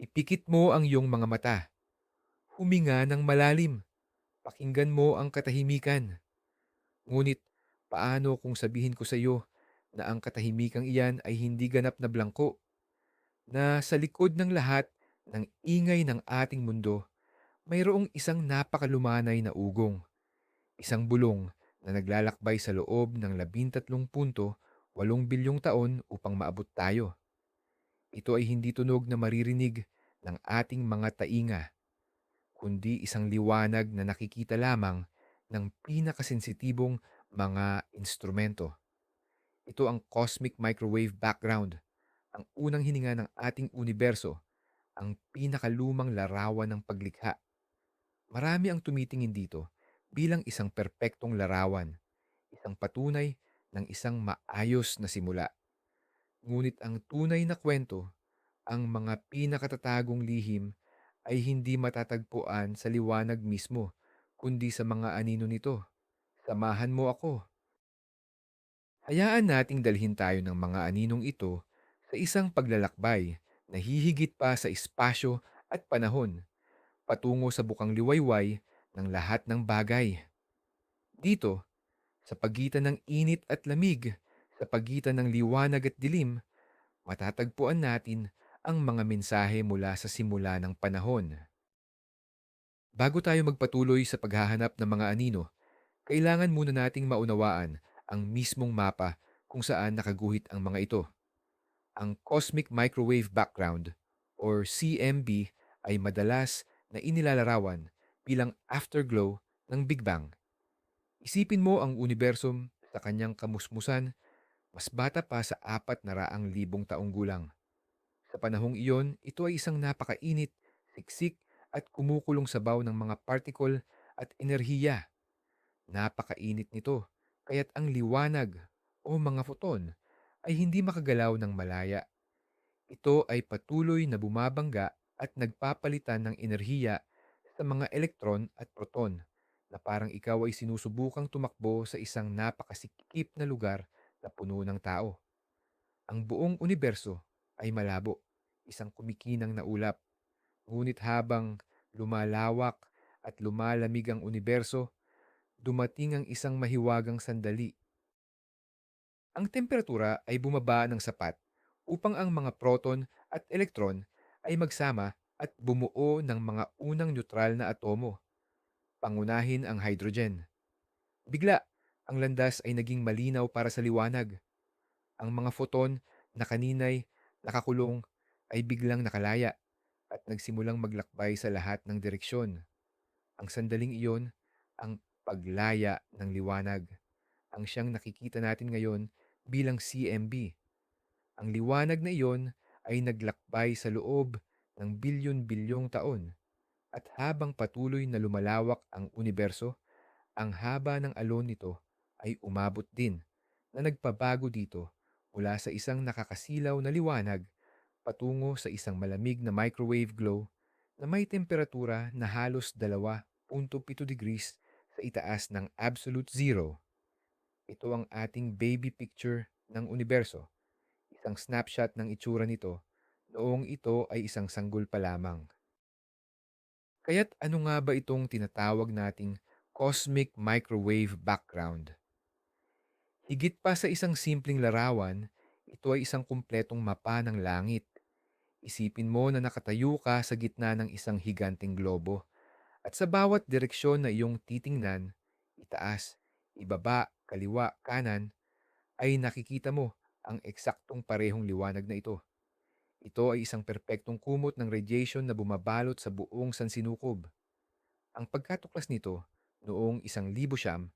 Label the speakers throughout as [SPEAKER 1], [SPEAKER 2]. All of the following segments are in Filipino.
[SPEAKER 1] Ipikit mo ang iyong mga mata. Huminga ng malalim. Pakinggan mo ang katahimikan. Ngunit paano kung sabihin ko sa iyo na ang katahimikang iyan ay hindi ganap na blangko, na sa likod ng lahat ng ingay ng ating mundo, mayroong isang napakalumanay na ugong, isang bulong na naglalakbay sa loob ng 13.8 bilyong taon upang maabot tayo. Ito ay hindi tunog na maririnig ng ating mga tainga, kundi isang liwanag na nakikita lamang ng pinakasensitibong mga instrumento. Ito ang cosmic microwave background, ang unang hininga ng ating universo, ang pinakalumang larawan ng paglikha. Marami ang tumitingin dito bilang isang perpektong larawan, isang patunay ng isang maayos na simula. Ngunit ang tunay na kwento, ang mga pinakatatagong lihim, ay hindi matatagpuan sa liwanag mismo, kundi sa mga anino nito. Samahan mo ako. Hayaan nating dalhin tayo ng mga aninong ito sa isang paglalakbay na hihigit pa sa espasyo at panahon, patungo sa bukang liwayway ng lahat ng bagay. Dito, sa pagitan ng init at lamig, sa pagitan ng liwanag at dilim, matatagpuan natin ang mga mensahe mula sa simula ng panahon. Bago tayo magpatuloy sa paghahanap ng mga anino, kailangan muna nating maunawaan ang mismong mapa kung saan nakaguhit ang mga ito. Ang Cosmic Microwave Background or CMB ay madalas na inilalarawan bilang afterglow ng Big Bang. Isipin mo ang unibersum sa kanyang kamusmusan, mas bata pa sa 400,000 taong gulang. Sa panahong iyon, ito ay isang napakainit, siksik at kumukulong sabaw ng mga particle at enerhiya. Napakainit nito, kaya't ang liwanag o mga photon ay hindi makagalaw ng malaya. Ito ay patuloy na bumabangga at nagpapalitan ng enerhiya sa mga elektron at proton, na parang ikaw ay sinusubukang tumakbo sa isang napakasikip na lugar na puno ng tao. Ang buong universo ay malabo, isang kumikinang na ulap. Ngunit habang lumalawak at lumalamig ang universo, dumating ang isang mahiwagang sandali. Ang temperatura ay bumaba ng sapat upang ang mga proton at elektron ay magsama at bumuo ng mga unang neutral na atomo, pangunahin ang hydrogen. Bigla, ang landas ay naging malinaw para sa liwanag. Ang mga photon na kaninay nakakulong ay biglang nakalaya at nagsimulang maglakbay sa lahat ng direksyon. Ang sandaling iyon, ang paglaya ng liwanag, ang siyang nakikita natin ngayon bilang CMB. Ang liwanag na iyon ay naglakbay sa loob ng bilyon-bilyong taon, at habang patuloy na lumalawak ang universo, ang haba ng alon nito ay umabot din, na nagpabago dito mula sa isang nakakasilaw na liwanag patungo sa isang malamig na microwave glow na may temperatura na halos 2.7 degrees sa itaas ng absolute zero. Ito ang ating baby picture ng universo, isang snapshot ng itsura nito noong ito ay isang sanggol pa lamang. Kaya't ano nga ba itong tinatawag nating cosmic microwave background? Higit pa sa isang simpleng larawan, ito ay isang kumpletong mapa ng langit. Isipin mo na nakatayo ka sa gitna ng isang higanting globo, at sa bawat direksyon na iyong titingnan, itaas, ibaba, kaliwa, kanan, ay nakikita mo ang eksaktong parehong liwanag na ito. Ito ay isang perpektong kumot ng radiation na bumabalot sa buong sansinukob. Ang pagkatuklas nito noong 1965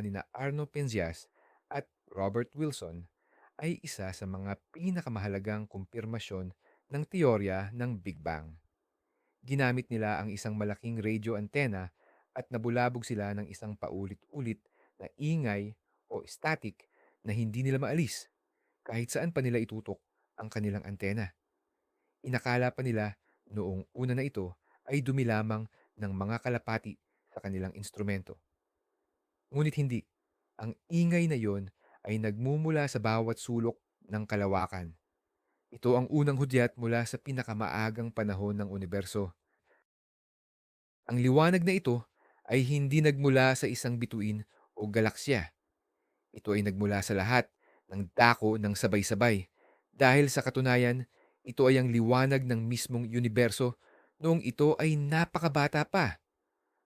[SPEAKER 1] nina Arno Penzias at Robert Wilson ay isa sa mga pinakamahalagang kumpirmasyon ng teorya ng Big Bang. Ginamit nila ang isang malaking radio antenna at nabulabog sila ng isang paulit-ulit na ingay o static na hindi nila maalis kahit saan pa nila itutok ang kanilang antena. Inakala pa nila noong una na ito ay dumi lamang ng mga kalapati sa kanilang instrumento. Ngunit hindi. Ang ingay na yon ay nagmumula sa bawat sulok ng kalawakan. Ito ang unang hudyat mula sa pinakamaagang panahon ng universo. Ang liwanag na ito ay hindi nagmula sa isang bituin o galaksya. Ito ay nagmula sa lahat ng dako ng sabay-sabay. Dahil sa katunayan, ito ay ang liwanag ng mismong universo noong ito ay napakabata pa.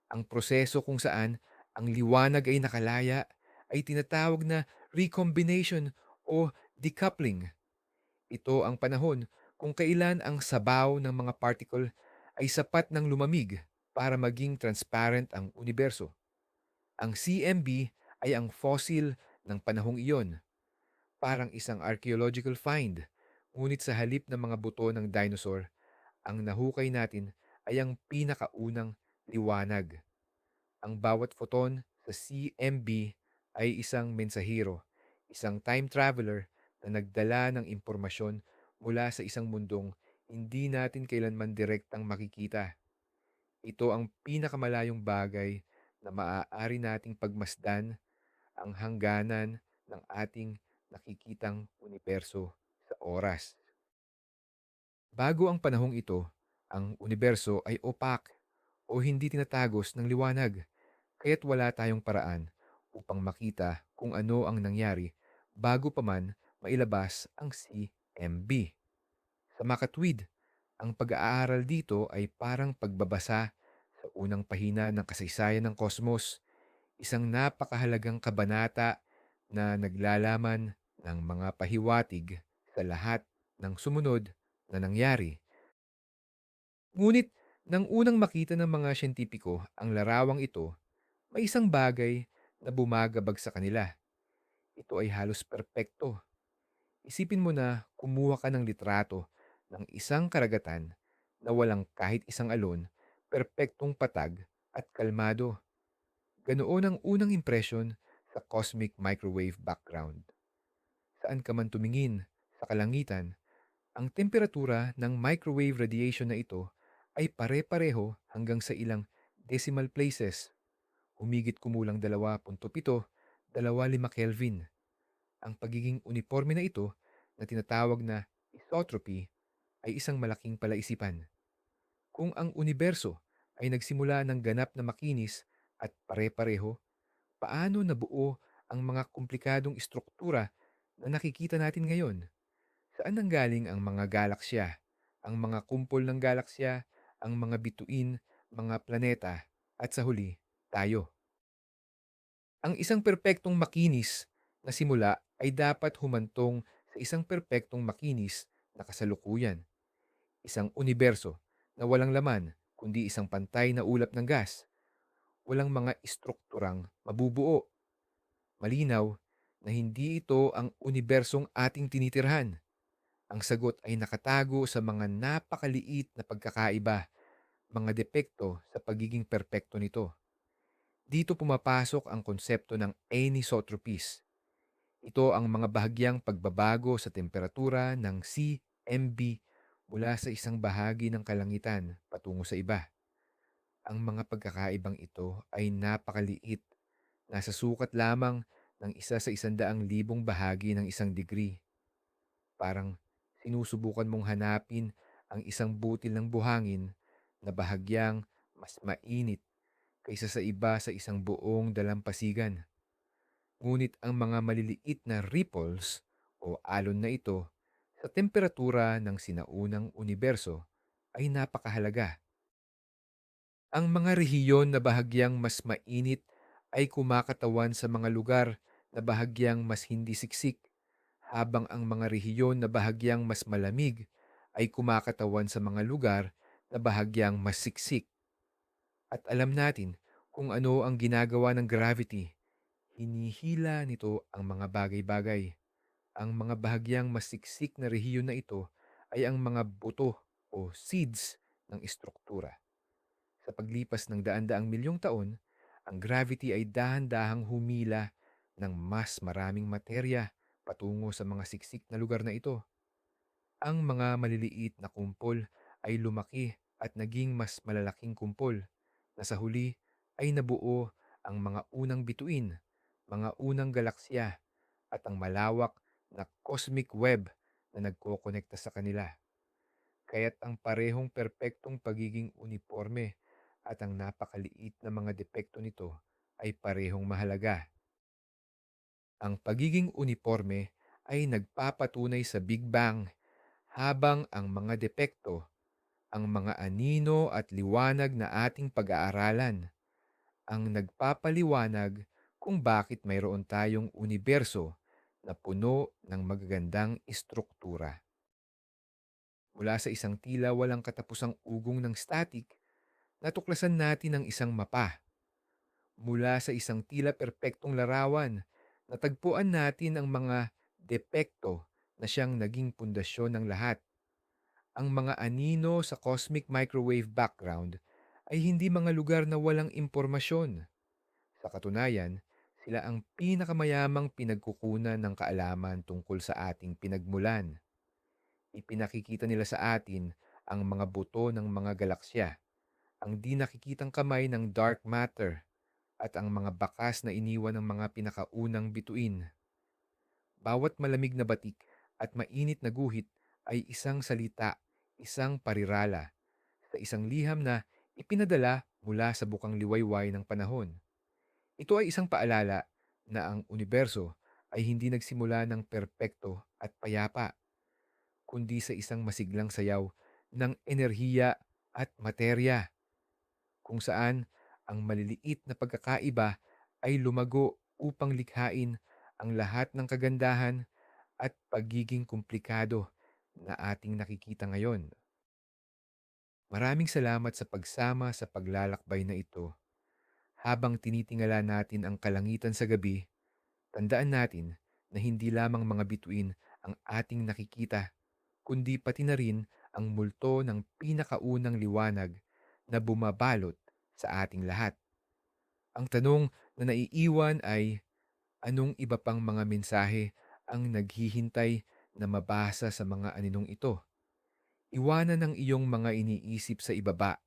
[SPEAKER 1] Ang proseso kung saan ang liwanag ay nakalaya ay tinatawag na recombination o decoupling. Ito ang panahon kung kailan ang sabaw ng mga particle ay sapat ng lumamig para maging transparent ang universo. Ang CMB ay ang fossil ng panahong iyon, parang isang archaeological find. Ngunit sa halip ng mga buto ng dinosaur, ang nahukay natin ay ang pinakaunang liwanag. Ang bawat photon sa CMB ay isang mensahero, isang time traveler na nagdala ng impormasyon mula sa isang mundong hindi natin kailanman direktang makikita. Ito ang pinakamalayong bagay na maaari nating pagmasdan, ang hangganan ng ating nakikitang universo sa oras. Bago ang panahong ito, ang universo ay opaque o hindi tinatagos ng liwanag, kaya't wala tayong paraan upang makita kung ano ang nangyari bago pa man mailabas ang CMB. Sa makatwid, ang pag-aaral dito ay parang pagbabasa sa unang pahina ng kasaysayan ng kosmos, isang napakahalagang kabanata na naglalaman ng mga pahiwatig sa lahat ng sumunod na nangyari. Ngunit nang unang makita ng mga siyentipiko ang larawang ito, may isang bagay na bumagabag sa kanila. Ito ay halos perpekto. Isipin mo na kumuha ka ng litrato ng isang karagatan na walang kahit isang alon, perpektong patag at kalmado. Ganoon ang unang impresyon sa cosmic microwave background. Saan ka man tumingin sa kalangitan, ang temperatura ng microwave radiation na ito ay pare-pareho hanggang sa ilang decimal places, humigit kumulang 2.725 Kelvin. Ang pagiging uniforme na ito na tinatawag na isotropy ay isang malaking palaisipan. Kung ang universo ay nagsimula ng ganap na makinis at pare-pareho, paano nabuo ang mga komplikadong istruktura na nakikita natin ngayon? Saan nanggaling ang mga galaksya, ang mga kumpol ng galaksya, ang mga bituin, mga planeta, at sa huli, tayo? Ang isang perpektong makinis na simula ay dapat humantong sa isang perpektong makinis na kasalukuyan. Isang universo na walang laman kundi isang pantay na ulap ng gas. Walang mga istrukturang mabubuo. Malinaw na hindi ito ang unibersong ating tinitirhan. Ang sagot ay nakatago sa mga napakaliit na pagkakaiba, mga depekto sa pagiging perpekto nito. Dito pumapasok ang konsepto ng anisotropies. Ito ang mga bahagyang pagbabago sa temperatura ng CMB mula sa isang bahagi ng kalangitan patungo sa iba. Ang mga pagkakaibang ito ay napakaliit, nasa sukat lamang ng 1 sa 100,000 bahagi ng 1 degree. Parang sinusubukan mong hanapin ang isang butil ng buhangin na bahagyang mas mainit kaysa sa iba sa isang buong dalampasigan. Ngunit ang mga maliliit na ripples o alon na ito sa temperatura ng sinaunang universo ay napakahalaga. Ang mga rehiyon na bahagyang mas mainit ay kumakatawan sa mga lugar na bahagyang mas hindi siksik, habang ang mga rehiyon na bahagyang mas malamig ay kumakatawan sa mga lugar na bahagyang mas siksik. At alam natin kung ano ang ginagawa ng gravity. Hinihila nito ang mga bagay-bagay. Ang mga bahagyang mas siksik na rehiyon na ito ay ang mga buto o seeds ng estruktura. Sa paglipas ng daan-daang milyong taon, ang gravity ay dahan-dahang humila ng mas maraming materya patungo sa mga siksik na lugar na ito. Ang mga maliliit na kumpol ay lumaki at naging mas malalaking kumpol na sa huli ay nabuo ang mga unang bituin, mga unang galaksya at ang malawak na cosmic web na nagkokonekta sa kanila. Kaya't ang parehong perpektong pagiging uniforme at ang napakaliit na mga depekto nito ay parehong mahalaga. Ang pagiging uniforme ay nagpapatunay sa Big Bang, habang ang mga depekto, ang mga anino at liwanag na ating pag-aaralan, ang nagpapaliwanag kung bakit mayroon tayong universo na puno ng magagandang istruktura. Mula sa isang tila walang katapusang ugong ng static, natuklasan natin ang isang mapa. Mula sa isang tila perpektong larawan, natagpuan natin ang mga depekto na siyang naging pundasyon ng lahat. Ang mga anino sa cosmic microwave background ay hindi mga lugar na walang impormasyon. Sa katunayan, sila ang pinakamayamang pinagkukunan ng kaalaman tungkol sa ating pinagmulan. Ipinakikita nila sa atin ang mga buto ng mga galaksya, ang di nakikitang kamay ng dark matter, at ang mga bakas na iniwan ng mga pinakaunang bituin. Bawat malamig na batik at mainit na guhit ay isang salita, isang parirala, sa isang liham na ipinadala mula sa bukang liwayway ng panahon. Ito ay isang paalala na ang universo ay hindi nagsimula ng perpekto at payapa, kundi sa isang masiglang sayaw ng enerhiya at materya, kung saan ang maliliit na pagkakaiba ay lumago upang likhain ang lahat ng kagandahan at pagiging komplikado na ating nakikita ngayon. Maraming salamat sa pagsama sa paglalakbay na ito. Habang tinitingala natin ang kalangitan sa gabi, tandaan natin na hindi lamang mga bituin ang ating nakikita, kundi pati na rin ang multo ng pinakaunang liwanag na bumabalot sa ating lahat. Ang tanong na naiiwan ay, anong iba pang mga mensahe ang naghihintay na mabasa sa mga aninong ito? Iwanan ang iyong mga iniisip sa ibaba